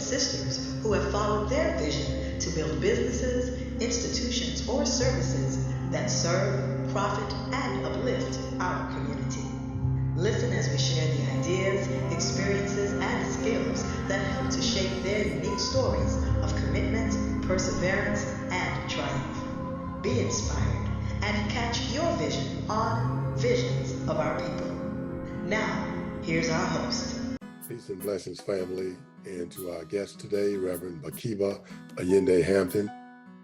sisters who have followed their vision to build businesses, institutions, or services that serve, profit, and uplift our community. Listen as we share the ideas, experiences, and skills that help to shape their unique stories of commitment, perseverance, and triumph. Be inspired and catch your vision on Visions of Our People. Now, here's our host. Peace and blessings, family, and to our guest today, Reverend Bakeeba Ayinde Hampton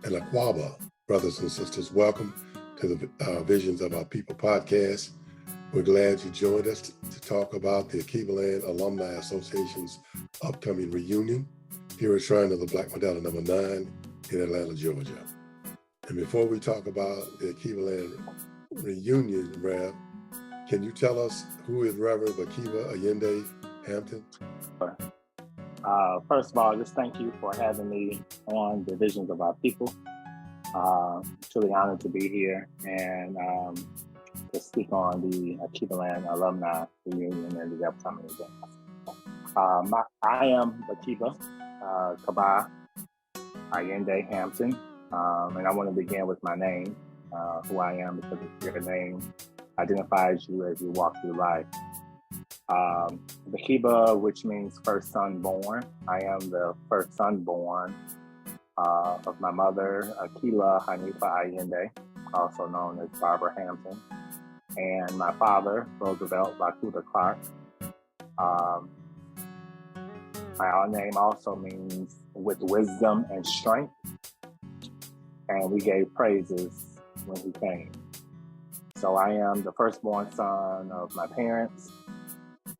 and Akwaba, brothers and sisters. Welcome to the Visions of Our People podcast. We're glad you joined us to talk about the Alkebulan Alumni Association's upcoming reunion here at Shrine of the Black Mandela #9 in Atlanta, Georgia. And before we talk about the Alkebulan reunion, Rev, can you tell us who is Reverend Bakeeba Ayinde Hampton? First of all, just thank you for having me on the Visions of Our People. Truly honored to be here and to speak on the Alkebulan Alumni Reunion and the upcoming event. I am Bakeeba Ayinde Hampton, and I want to begin with my name, who I am, because your name identifies you as you walk through life. Bakeeba, which means first son born. I am the first son born of my mother, Akila Hanifa Ayinde, also known as Barbara Hampton, and my father, Roosevelt Bakuda Clark. My name also means with wisdom and strength, and we gave praises when he came. So I am the firstborn son of my parents.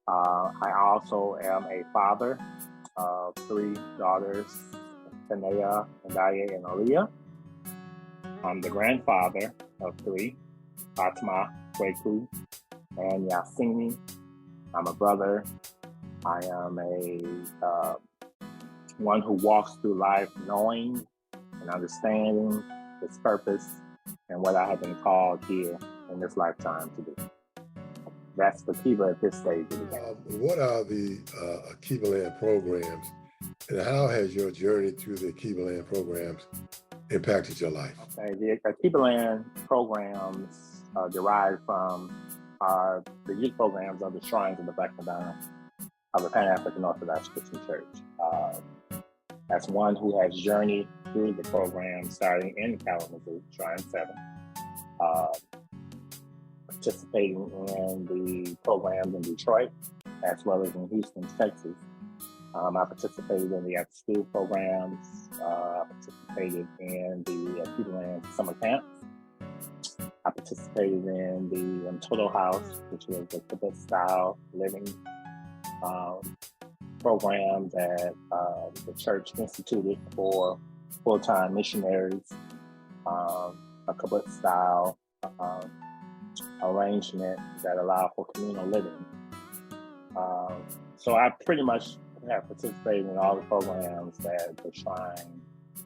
I also am a father of 3 daughters, Tanea, Ndaya, and Aliyah. I'm the grandfather of 3, Fatima, Kweku, and Yasini. I'm a brother. I am a one who walks through life knowing and understanding its purpose and what I have been called here in this lifetime to do. That's Bakeeba at this stage of the game. What are the Alkebulan programs, and how has your journey through the Alkebulan programs impacted your life? Okay, the Alkebulan programs derive from the youth programs of the Shrines of the Black Madonna of the Pan-African Orthodox Christian Church. As one who has journeyed through the program starting in Kalamazoo, Shrine 7, participating in the programs in Detroit, as well as in Houston, Texas. I participated in the after-school programs. I participated in the Alkebulan summer camps. I participated in the Toto House, which was the kibbutz-style living program that the church instituted for full-time missionaries, a kibbutz-style arrangement that allowed for communal living. So I pretty much have participated in all the programs that the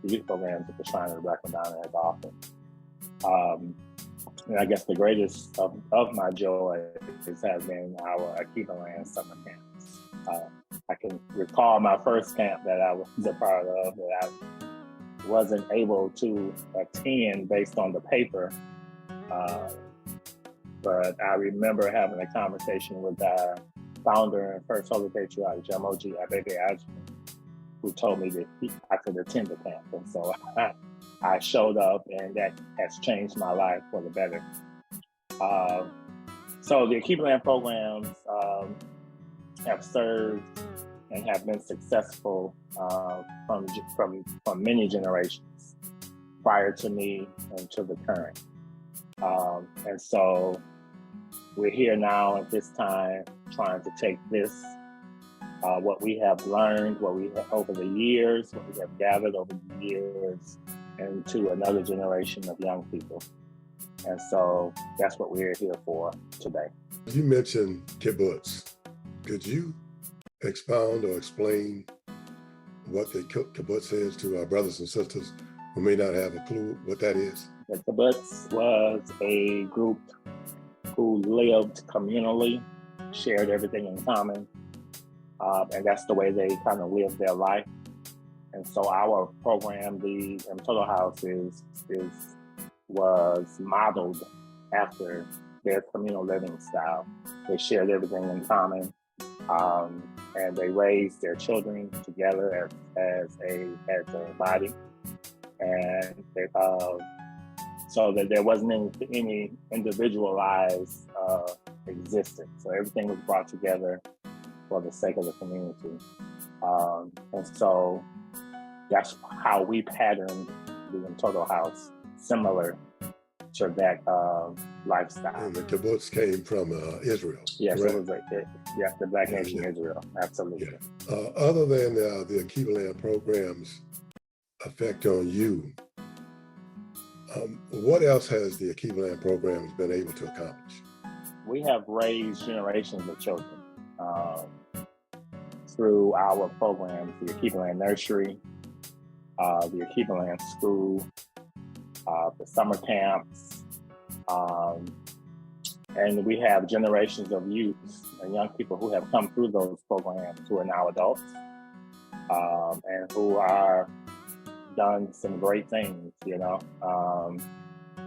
youth programs that the Shrine of the Black Madonna has offered. And I guess the greatest of my joy has been our Alkebulan summer camps. I can recall my first camp that I was a part of that I wasn't able to attend based on the paper. But I remember having a conversation with our founder and first Holy Patriarch, Jamoji Abebe Ajman, who told me that I could attend the camp. And so I showed up, and that has changed my life for the better. So the Alkebulan programs have served and have been successful from many generations prior to me and to the current. And so we're here now at this time trying to take this, what we have learned, what we have over the years, what we have gathered over the years, into another generation of young people. And so that's what we're here for today. You mentioned kibbutz. Could you expound or explain what the kibbutz is to our brothers and sisters who may not have a clue what that is? The kibbutz was a group who lived communally, shared everything in common, and that's the way they kind of lived their life. And so our program, the Total House, was modeled after their communal living style. They shared everything in common, and they raised their children together as a body, and so that there wasn't any individualized existence. So everything was brought together for the sake of the community, and so that's how we patterned the Total House, similar to that lifestyle. And the kibbutz came from Israel. Yes, correct? it was the Black Nation Israel, absolutely. Yeah. Other than the Alkebulan program's effect on you, what else has the Alkebulan programs been able to accomplish? We have raised generations of children through our programs, the Alkebulan Nursery, the Alkebulan School, the summer camps, and we have generations of youth and young people who have come through those programs who are now adults, and who are done some great things, you know.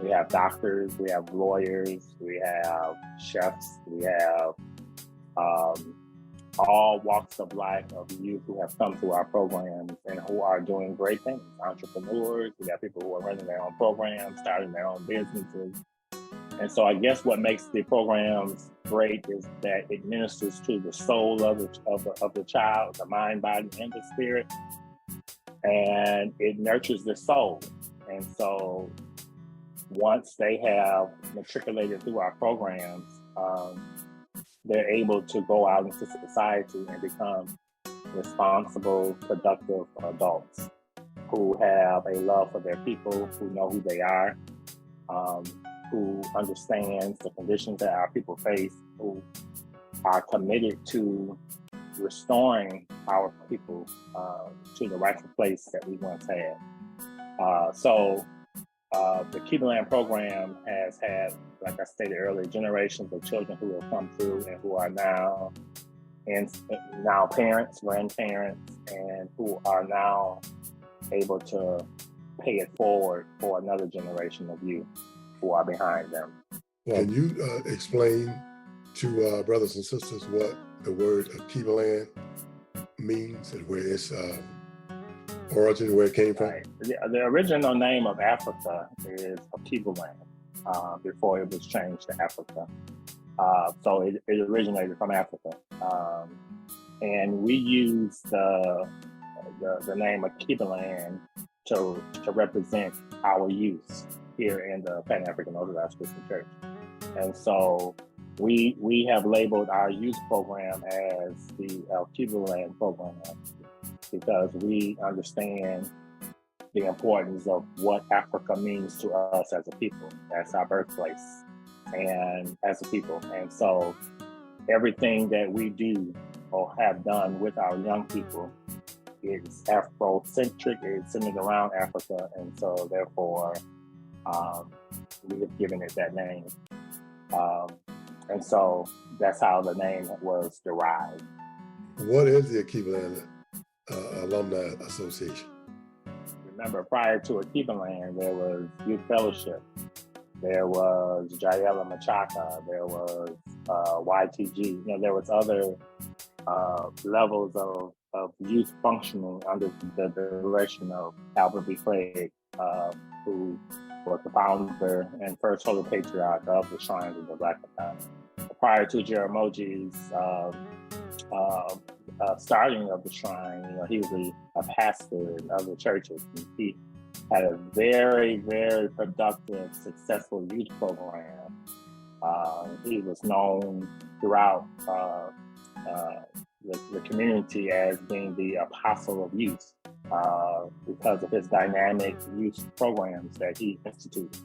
We have doctors, we have lawyers, we have chefs, we have all walks of life of youth who have come through our programs and who are doing great things. Entrepreneurs, we got people who are running their own programs, starting their own businesses. And so I guess what makes the programs great is that it ministers to the soul of the child, the mind, body, and the spirit. And it nurtures the soul. And so once they have matriculated through our programs, they're able to go out into society and become responsible, productive adults who have a love for their people, who know who they are, who understands the conditions that our people face, who are committed to restoring our people to the rightful place that we once had. So the Alkebulan program has had, like I stated earlier, generations of children who have come through and who are now parents, grandparents, and who are now able to pay it forward for another generation of youth who are behind them. Can you explain to brothers and sisters what the word Alkebulan means and where its origin, where it came from? Right. The original name of Africa is Alkebulan, before it was changed to Africa. So it originated from Africa. And we use the name Alkebulan to represent our youth here in the Pan-African Orthodox Christian Church. And so we have labeled our youth program as the Alkebulan program because we understand the importance of what Africa means to us as a people, as our birthplace, and as a people. And so everything that we do or have done with our young people is Afrocentric, it's centered around Africa, and so therefore we have given it that name. And so that's how the name was derived. What is the Alkebulan Alumni Association? Remember, prior to Alkebulan, there was Youth Fellowship, there was Jayela Machaka, there was YTG. You know, there was other levels of youth functioning under the direction of Albert B. Craig, who was the founder and first Holy Patriarch of the Shrines of the Black Academy. Prior to Jeramogi's starting of the shrine, you know, he was a pastor in other churches. And he had a very, very productive, successful youth program. He was known throughout the community as being the apostle of youth because of his dynamic youth programs that he instituted,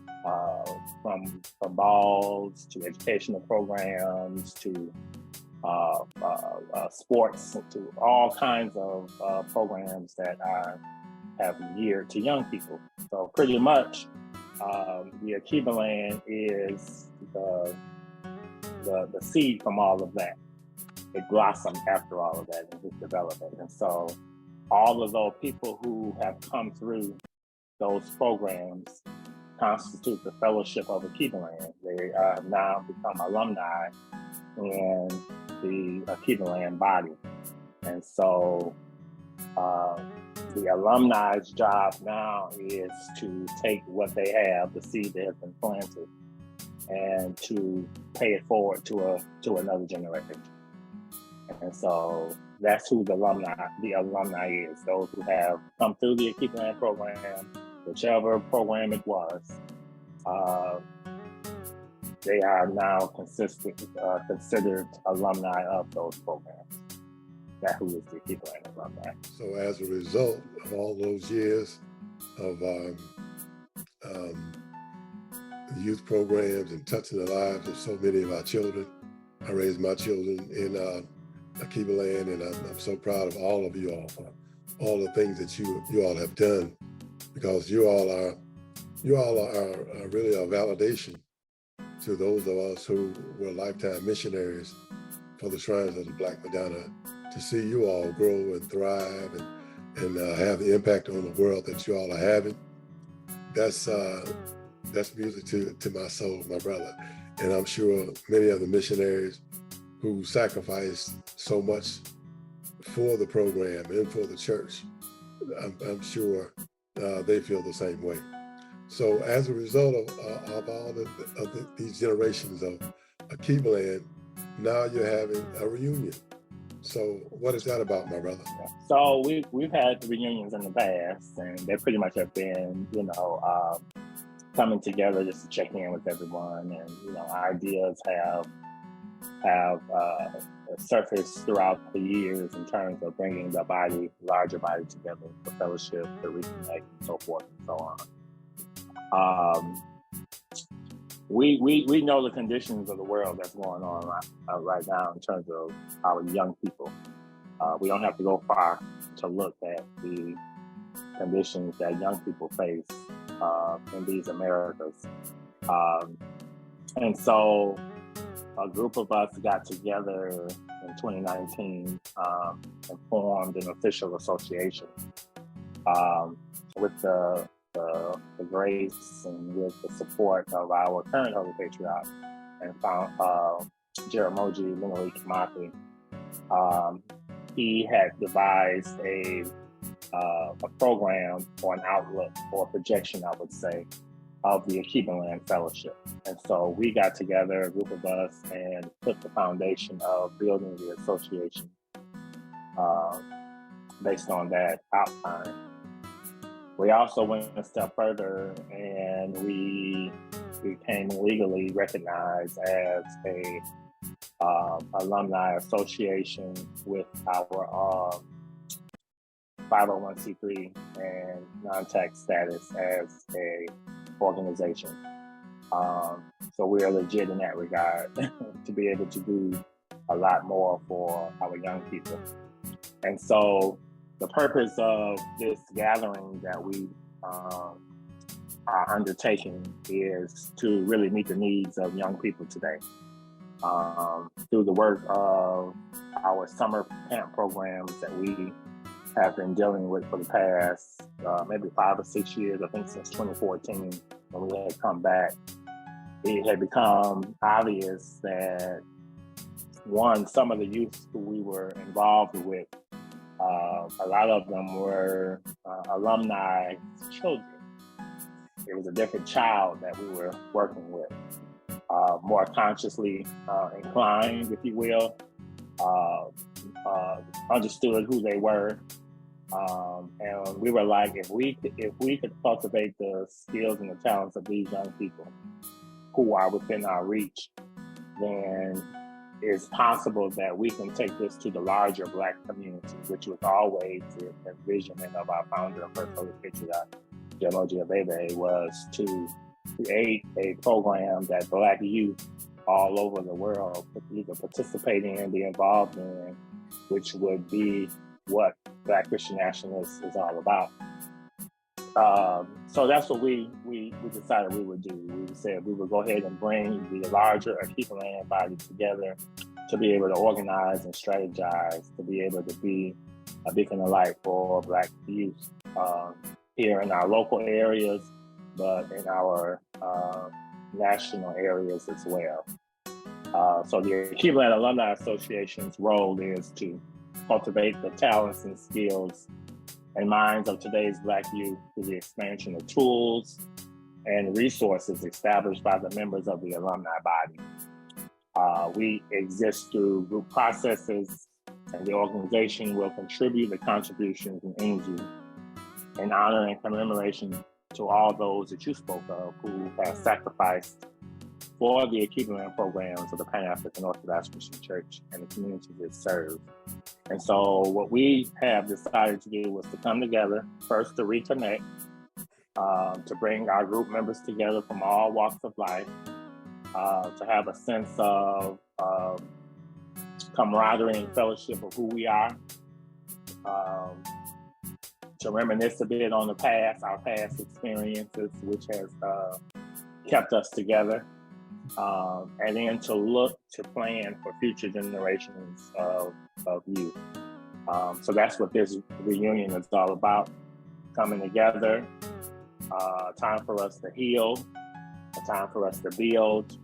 from balls to educational programs to sports, to all kinds of programs that have geared to young people. So pretty much the Alkebulan is the seed from all of that. It blossomed after all of that in his development. And so all of those people who have come through those programs constitute the Fellowship of Alkebulan. They have now become alumni in the Alkebulan body. And so the alumni's job now is to take what they have, the seed that has been planted, and to pay it forward to another generation. And so that's who the alumni is, those who have come through the Alkebulan program, whichever program it was. They are now considered alumni of those programs. That who is the Alkebulan alumni. So as a result of all those years of youth programs and touching the lives of so many of our children, I raised my children in Alkebulan, and I'm so proud of all of you all for all the things that you all have done, because you all are really a validation to those of us who were lifetime missionaries for the Shrines of the Black Madonna. To see you all grow and thrive and have the impact on the world that you all are having, that's music to my soul, my brother. And I'm sure many of the missionaries who sacrificed so much for the program and for the church, I'm sure they feel the same way. So as a result of all these generations of Alkebulan, now you're having a reunion. So what is that about, my brother? So we've had reunions in the past, and they pretty much have been, coming together just to check in with everyone, and ideas have surfaced throughout the years in terms of bringing the larger body together for fellowship, to reconnect, and so forth and so on. We know the conditions of the world that's going on right now in terms of our young people. We don't have to go far to look at the conditions that young people face in these Americas. And so a group of us got together in 2019 and formed an official association with the grace and with the support of our current Holy Patriarch and Jeramogi Linoli Kimaki. He had devised a program or an outlook or a projection, I would say, of the Alkebulan Fellowship. And so we got together, a group of us, and put the foundation of building the association based on that outline. We also went a step further, and we became legally recognized as a alumni association with our 501c3 and non-tax status as a organization. So we are legit in that regard to be able to do a lot more for our young people. And so the purpose of this gathering that we are undertaking is to really meet the needs of young people today. Through the work of our summer camp programs that we have been dealing with for the past maybe 5 or 6 years, I think since 2014, when we had come back, it had become obvious that some of the youth who we were involved with, a lot of them were alumni children. It was a different child that we were working with, more consciously inclined, if you will, understood who they were. And we were like, if we could cultivate the skills and the talents of these young people who are within our reach, then it's possible that we can take this to the larger Black community, which was always the envisionment of our founder and first Holy Patriarch, Jeramogi Ayinde, was to create a program that Black youth all over the world could either participate in, be involved in, which would be what Black Christian nationalists is all about. So that's what we decided we would do. We said we would go ahead and bring the larger Alkebulan body together to be able to organize and strategize, to be able to be a beacon of light for Black youth here in our local areas, but in our national areas as well. So the Alkebulan Alumni Association's role is to cultivate the talents and skills and minds of today's Black youth through the expansion of tools and resources established by the members of the alumni body. We exist through group processes, and the organization will contribute the contributions and energy in honor and commemoration to all those that you spoke of who have sacrificed for the Alkebulan programs of the Pan-African Orthodox Christian Church and the communities it serves. And so what we have decided to do was to come together, first to reconnect, to bring our group members together from all walks of life, to have a sense of camaraderie and fellowship of who we are, to reminisce a bit on the past, our past experiences, which has kept us together, and then to look to plan for future generations of youth. So that's what this reunion is all about, coming together, time for us to heal, a time for us to build,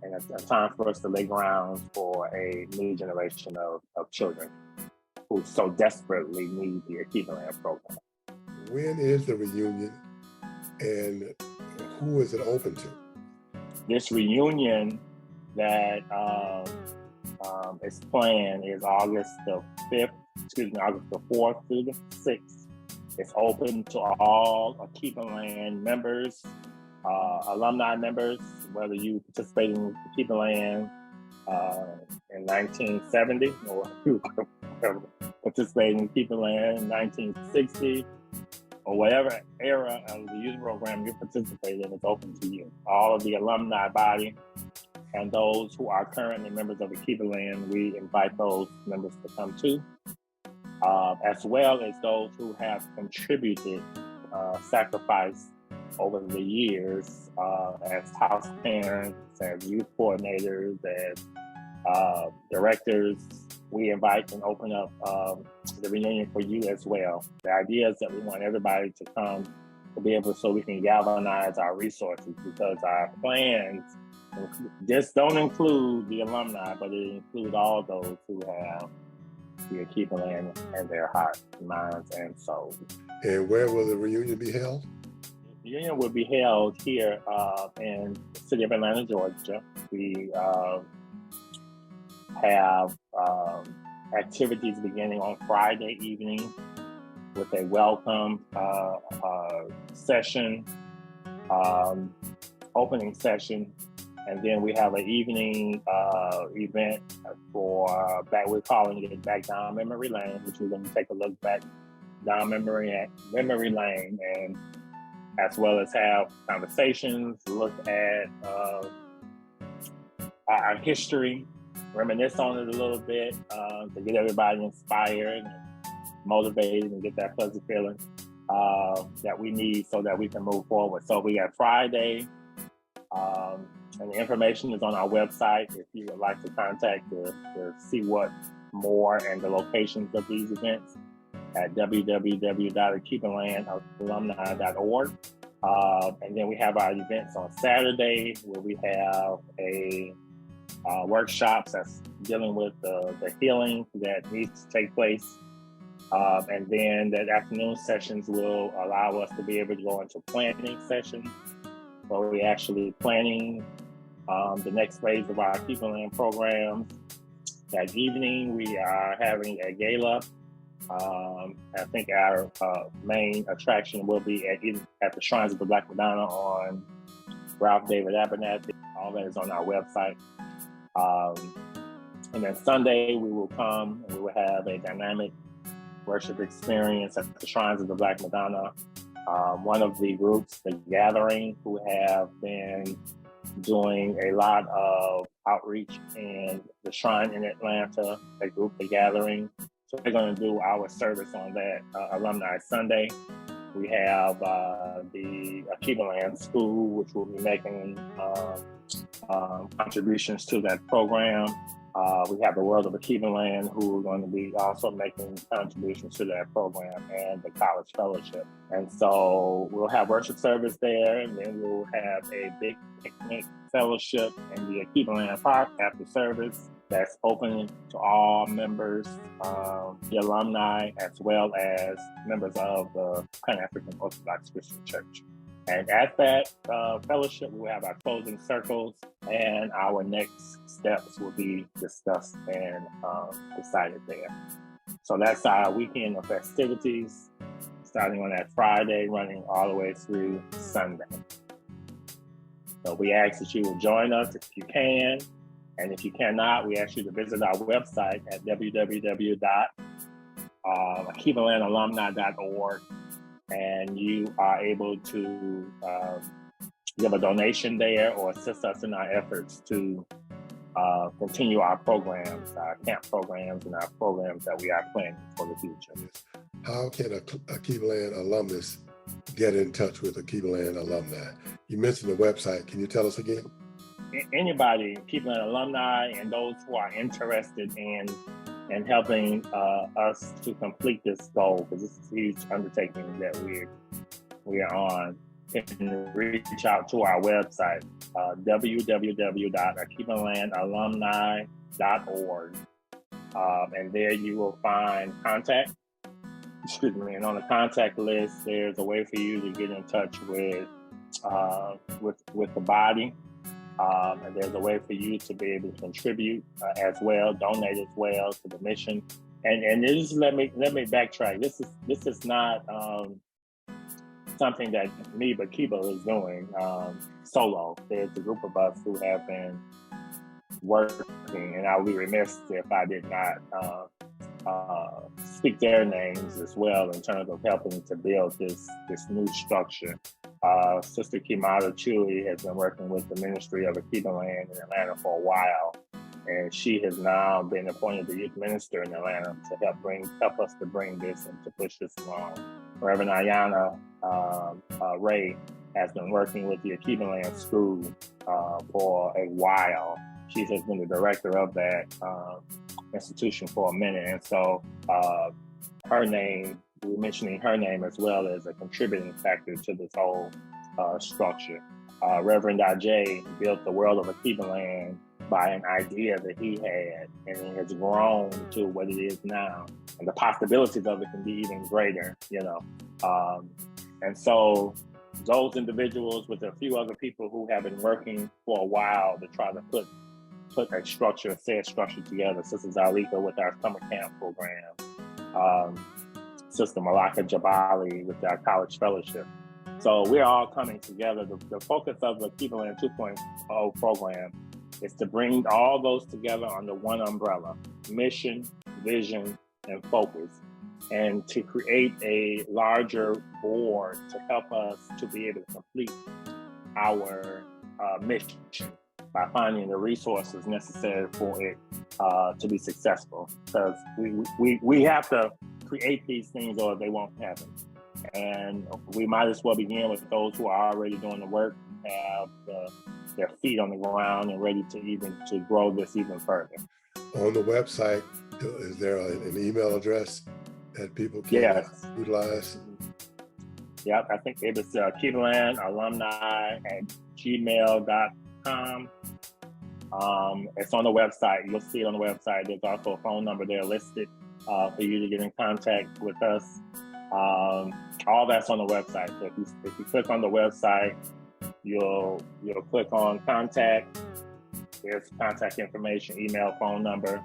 and a time for us to lay grounds for a new generation of children who so desperately need the Alkebulan program. When is the reunion and who is it open to? This reunion that is planned is August the 4th through the 6th. It's open to all Alkebulan members, alumni members, whether you participated in Alkebulan in 1970 or you participated in Alkebulan in 1960, or whatever era of the youth program you participate in is open to you. All of the alumni body and those who are currently members of Alkebulan, we invite those members to come too, as well as those who have contributed, sacrificed over the years as house parents, as youth coordinators, as directors. We invite and open up the reunion for you as well. The idea is that we want everybody to come to be able so we can galvanize our resources, because our plans just don't include the alumni, but it includes all those who have the Alkebulan in their hearts, minds, and souls. And where will the reunion be held? The reunion will be held here in the city of Atlanta, Georgia. We have activities beginning on Friday evening with a welcome session, opening session, and then we have an evening event for we're calling it Back Down Memory Lane, which we're going to take a look back down memory lane, and as well as have conversations, look at our history, reminisce on it a little bit to get everybody inspired and motivated and get that fuzzy feeling that we need so that we can move forward. So we got Friday, and the information is on our website if you would like to contact to see what more and the locations of these events at www.alkebulanalumni.org. And then we have our events on Saturday where we have a workshops that's dealing with the healing that needs to take place. And then the afternoon sessions will allow us to be able to go into planning sessions, where we're actually planning the next phase of our Alkebulan programs. That evening, we are having a gala. I think our main attraction will be at the Shrines of the Black Madonna on Ralph David Abernathy. All that is on our website. And then Sunday, we will come and we will have a dynamic worship experience at the Shrines of the Black Madonna. One of the groups, The Gathering, who have been doing a lot of outreach in the shrine in Atlanta, the group, The Gathering. So they're going to do our service on that Alumni Sunday. We have the Alkebulan School, which will be making contributions to that program. We have the World of Alkebulan, who are going to be also making contributions to that program, and the College Fellowship. And so we'll have worship service there, and then we'll have a big picnic fellowship in the Alkebulan Park after service that's open to all members, the alumni, as well as members of the Pan-African Orthodox Christian Church. And at that fellowship, we'll have our closing circles, and our next steps will be discussed and decided there. So that's our weekend of festivities, starting on that Friday, running all the way through Sunday. So we ask that you will join us if you can. And if you cannot, we ask you to visit our website at www.alkebulanalumni.org, and you are able to give a donation there or assist us in our efforts to continue our programs, our camp programs, and our programs that we are planning for the future. How can a Alkebulan alumnus get in touch with Alkebulan alumni? You mentioned the website. Can you tell us again? Anybody, Alkebulan alumni, and those who are interested in helping us to complete this goal, because this is a huge undertaking that we are on, can reach out to our website, www.alkebulanalumni.org, and there you will find contact. And on the contact list, there's a way for you to get in touch with the body. And there's a way for you to be able to contribute as well, donate as well to the mission. And just let me backtrack. This is not something that me, Bakeeba, is doing solo. There's a group of us who have been working, and I would be remiss if I did not speak their names as well in terms of helping to build this new structure. Sister Kimata Chewy has been working with the Ministry of Alkebulan in Atlanta for a while, and she has now been appointed the youth minister in Atlanta to help us to bring this and to push this along. Reverend Ayana Ray has been working with the Alkebulan School for a while. She has been the director of that institution for a minute, and so we're mentioning her name as well as a contributing factor to this whole structure. Reverend Ajay built the World of Alkebulan by an idea that he had, and it has grown to what it is now. And the possibilities of it can be even greater, And so those individuals with a few other people who have been working for a while to try to put a said structure together. Sister Zalika with our summer camp program. Sister Malaka Jabali with our college fellowship. So we're all coming together. The focus of the Alkebulan 2.0 program is to bring all those together under one umbrella: mission, vision, and focus, and to create a larger board to help us to be able to complete our mission by finding the resources necessary for it to be successful. Because we have to create these things or they won't happen. And we might as well begin with those who are already doing the work, have their feet on the ground and ready to grow this even further. On the website, is there an email address that people can utilize? Yep, I think it is alkebulanalumni@gmail.com. It's on the website. You'll see it on the website. There's also a phone number there listed for you to get in contact with us. All that's on the website. So if you click on the website, you'll click on contact. There's contact information, email, phone number.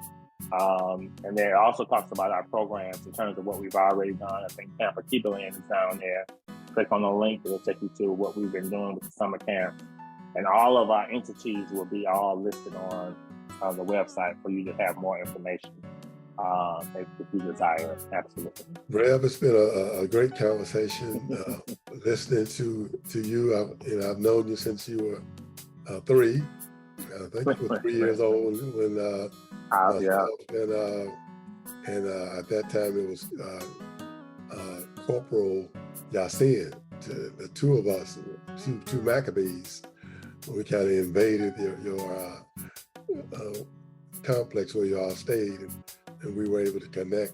And then it also talks about our programs in terms of what we've already done. I think Camp Alkebulan is down there. Click on the link, it'll take you to what we've been doing with the summer camp. And all of our entities will be all listed on the website for you to have more information if you desire. Absolutely. Rev, it's been a great conversation. Listening to you, I've known you since you were 3. I think you were 3 years old when and at that time it was Corporal Yasin, the two of us, two Maccabees. We kind of invaded your complex where you all stayed, and we were able to connect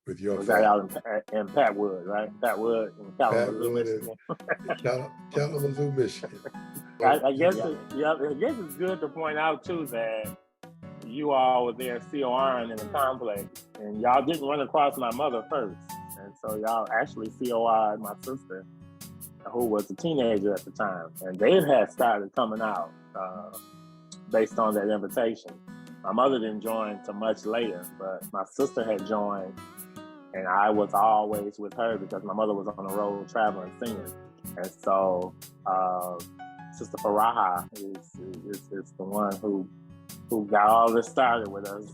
with your Was that family. out in Patwood, right? Patwood in Kalamazoo, Michigan. Kalamazoo, Michigan. I guess it's good to point out too that you all were there CORing in the complex, and y'all didn't run across my mother first, and so y'all actually COR'd my sister, who was a teenager at the time, and they had started coming out based on that invitation. My mother didn't join till much later, but my sister had joined, and I was always with her because my mother was on the road traveling, singing. And so Sister Faraha is the one who got all this started with us.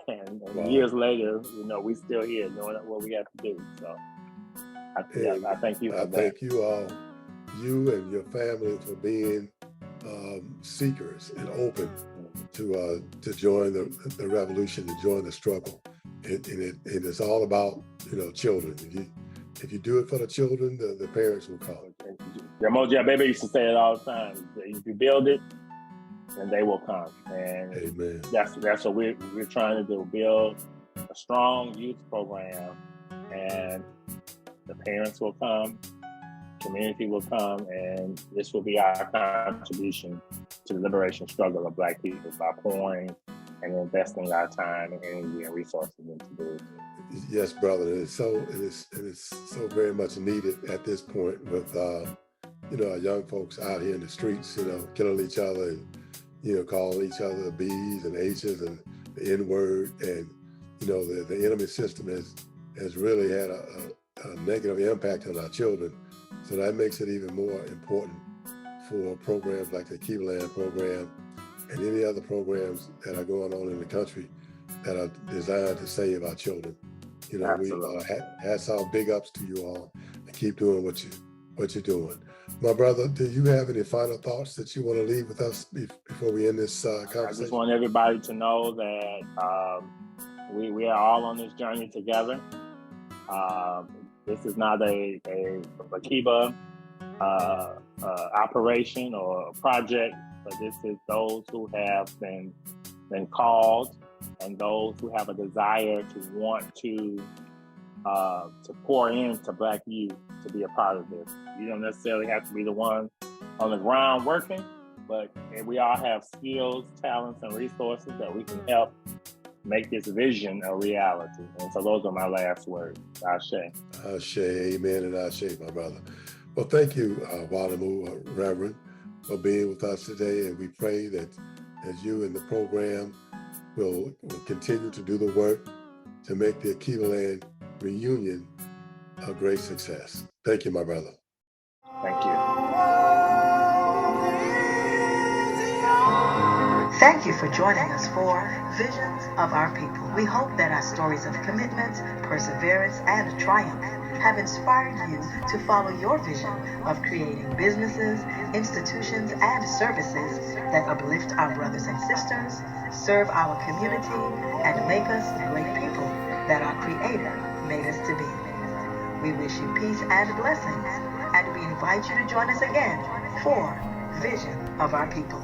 and years later, we still here doing what we have to do. So I thank you for that. I thank you all, you and your family, for being seekers and open to join the revolution, to join the struggle. And it's all about children. If you do it for the children, the parents will come. Moja Baby used to say it all the time. If you build it, then they will come. And amen. That's what we're trying to do. Build a strong youth program, and the parents will come, community will come, and this will be our contribution to the liberation struggle of Black people by pouring and investing our time and energy and resources into it. Yes, brother. And it's so very much needed at this point with our young folks out here in the streets, killing each other and calling each other B's and H's and the N-word, and the enemy system has really had a negative impact on our children. So that makes it even more important for programs like the Alkebulan program and any other programs that are going on in the country that are designed to save our children. We hats off, big ups to you all, and keep doing what you're doing. My brother, do you have any final thoughts that you want to leave with us before we end this conversation? I just want everybody to know that we are all on this journey together. This is not a Bakeeba operation or project, but this is those who have been called, and those who have a desire to want to pour into Black youth to be a part of this. You don't necessarily have to be the one on the ground working, but we all have skills, talents, and resources that we can help make this vision a reality. And so those are my last words. Ashe. Ashe, amen, and Ashe, my brother. Well, thank you, Walamu, Reverend, for being with us today. And we pray that as you and the program will continue to do the work to make the Alkebulan reunion a great success. Thank you, my brother. Thank you. Thank you for joining us for Visions of Our People. We hope that our stories of commitment, perseverance, and triumph have inspired you to follow your vision of creating businesses, institutions, and services that uplift our brothers and sisters, serve our community, and make us the great people that our Creator made us to be. We wish you peace and blessings, and we invite you to join us again for Vision of Our People.